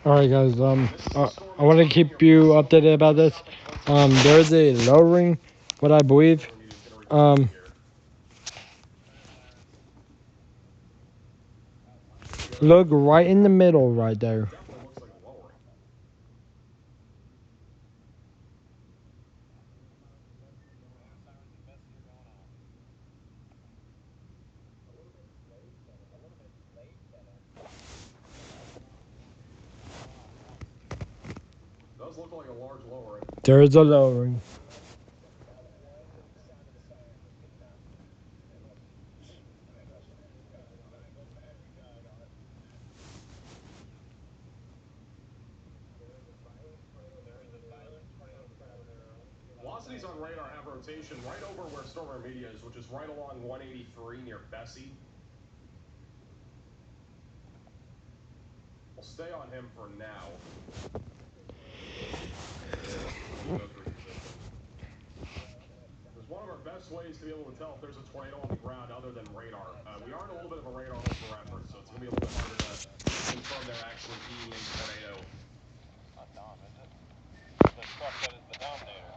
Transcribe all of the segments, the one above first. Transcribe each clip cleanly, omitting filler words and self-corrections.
All right, guys. I want to keep you updated about this. There's a lowering, what I believe. Um, Look right in the middle, right there. There's a lowering. Velocities on radar have rotation right over where Stormer Media is, which is right along 183 near Bessie. We'll stay on him for now. There's one of our best ways to be able to tell if there's a tornado on the ground other than radar. We are in a little bit of a radar hole for effort, so it's going to be a little bit harder to confirm there actually being a tornado. Not Dom, is it? The stuff that is the Dominator.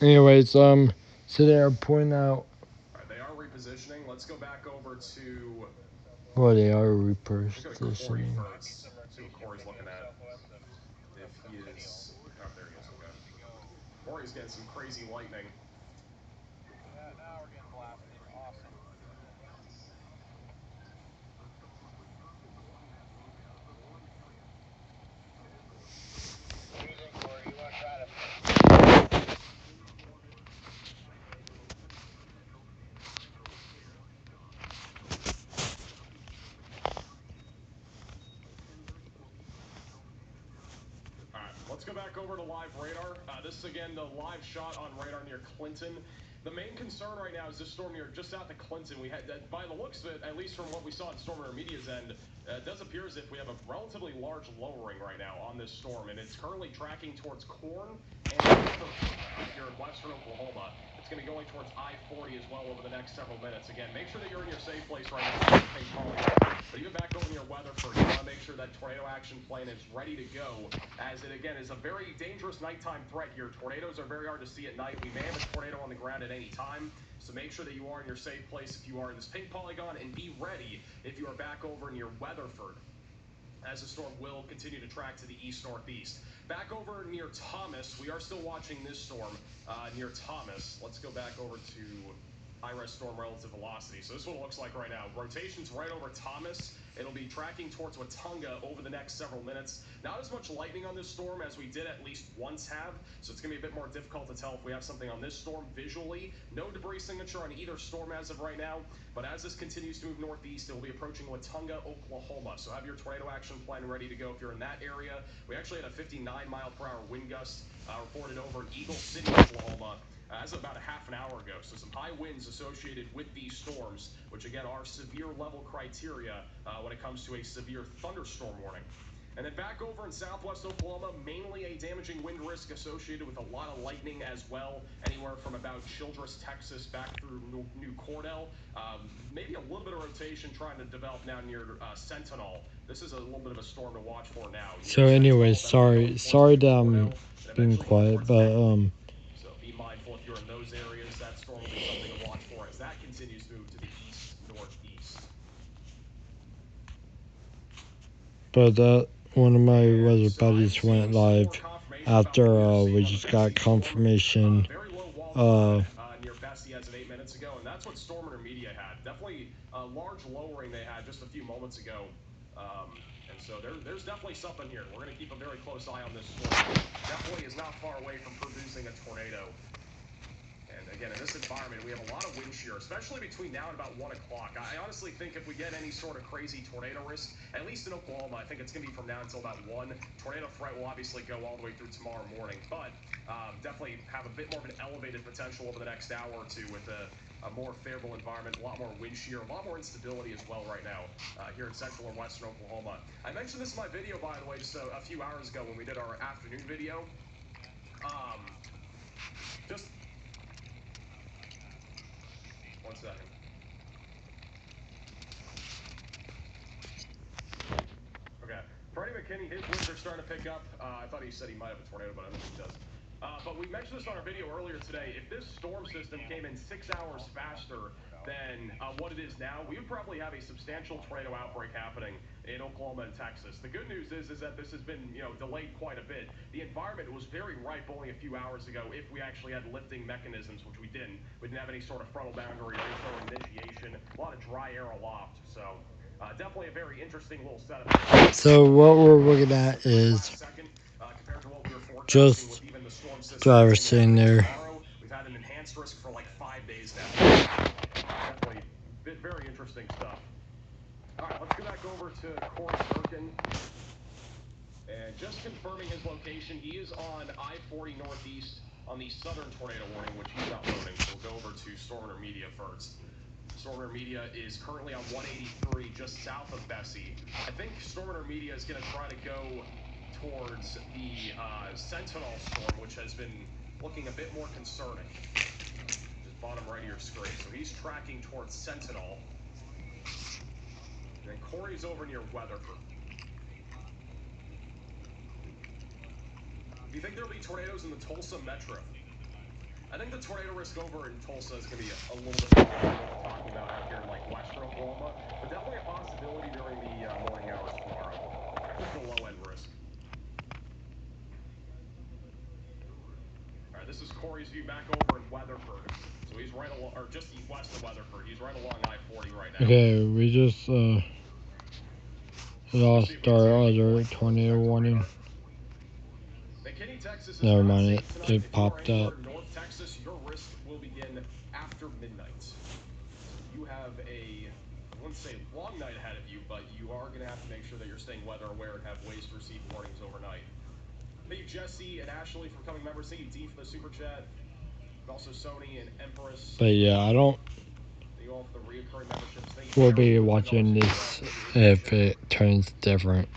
Anyways, so they're pointing out. All right, they are repositioning. Let's go back over to. Well, they are Corey repositioning. first. See what Corey's looking at. If he is. Oh, there he is. Okay. Corey's getting some crazy lightning. Yeah, now we're getting blasted. Awesome. What do you think, Corey? You want to try to? All right, let's go back over to live radar. This is again the live shot on radar near Clinton. The main concern right now is this storm near just out of Clinton. We had, by the looks of it, at least from what we saw in Storm Media's end, it does appear as if we have a relatively large lowering right now on this storm, and it's currently tracking towards Corn and here in western Oklahoma. It's going to be going towards I-40 as well over the next several minutes. Again, make sure that you're in your safe place right now. But even back over near Weatherford, you want to make sure that tornado action plan is ready to go, as it again is a very dangerous nighttime threat here. Tornadoes are very hard to see at night. We may have a tornado on the ground at any time, so make sure that you are in your safe place if you are in this pink polygon, and be ready if you are back over near Weatherford, as the storm will continue to track to the east-northeast. Back over near Thomas, we are still watching this storm near Thomas. Let's go back over to IRES storm relative velocity. So this is what it looks like right now. Rotation's right over Thomas. It'll be tracking towards Watonga over the next several minutes. Not as much lightning on this storm as we did at least once have, so it's going to be a bit more difficult to tell if we have something on this storm visually. No debris signature on either storm as of right now, but as this continues to move northeast, it will be approaching Watonga, Oklahoma. So have your tornado action plan ready to go if you're in that area. We actually had a 59-mile-per-hour wind gust reported over in Eagle City, Oklahoma, as of about a half an hour ago. So some high winds associated with these storms, which again are severe level criteria when it comes to a severe thunderstorm warning. And then back over in southwest Oklahoma, mainly a damaging wind risk associated with a lot of lightning as well, anywhere from about Childress, Texas, back through New Cordell. Maybe a little bit of rotation trying to develop now near Sentinel. This is a little bit of a storm to watch for now. So, anyways, sorry that I'm being quiet, but So be mindful if you're in those areas. That storm will be something to watch for as that continues to move to the east-northeast. but one of my weather buddies went live after we just got confirmation. Near Bessie as of 8 minutes ago, and that's what Stormer Media had. Definitely a large lowering they had just a few moments ago. And so there's definitely something here. We're going to keep a very close eye on this storm. Definitely is not far away from producing a tornado. And again, in this environment, we have a lot of wind shear, especially between now and about 1 o'clock. I honestly think if we get any sort of crazy tornado risk, at least in Oklahoma, I think it's going to be from now until about 1. Tornado threat will obviously go all the way through tomorrow morning, but definitely have a bit more of an elevated potential over the next hour or two with a more favorable environment, a lot more wind shear, a lot more instability as well right now here in central or western Oklahoma. I mentioned this in my video, by the way, just a few hours ago when we did our afternoon video. Just 1 second. McKinney, his winds are starting to pick up. I thought he said he might have a tornado, but I don't think he does. But we mentioned this on our video earlier today. If this storm system came in 6 hours faster than what it is now, we would probably have a substantial tornado outbreak happening in Oklahoma and Texas. The good news is that this has been, delayed quite a bit. The environment was very ripe only a few hours ago if we actually had lifting mechanisms, which we didn't. We didn't have any sort of frontal boundary or any sort of initiation. A lot of dry air aloft, so definitely a very interesting little setup. So what we're looking at is just driver sitting there. We've had an enhanced risk for like 5 days now. Definitely very interesting stuff. All right, let's go back over to Corey Durkin. And just confirming his location, he is on I-40 Northeast on the southern tornado warning, which he's uploading. So we'll go over to Storm Intermedia first. Storm Intermedia is currently on 183 just south of Bessie. I think Storm Intermedia is going to try to go towards the Sentinel storm, which has been looking a bit more concerning. Just bottom right of your screen. So he's tracking towards Sentinel. And then Corey's over near Weatherford. Do you think there'll be tornadoes in the Tulsa metro? I think the tornado risk over in Tulsa is going to be a little bit more than what we're talking about out here in like western Oklahoma, but definitely a possibility during the morning hours tomorrow. Just a low end risk. All right, this is Corey's view back over in Weatherford. So he's right along, or just west of Weatherford. He's right along I-40 right now. Okay, we just lost our other tornado warning. McKinney, Texas, Never mind, it popped up. North Texas, your risk will begin after midnight. You have I wouldn't say long night ahead of you, but you are going to have to make sure that you're staying weather aware and have ways to receive warnings overnight. Thank you, Jesse and Ashley, for becoming members. Thank you, D, for the super chat. And also Sony and Empress. But yeah, I don't. Thank you all for the reoccurring memberships. Thank you. We'll be watching this if it turns different.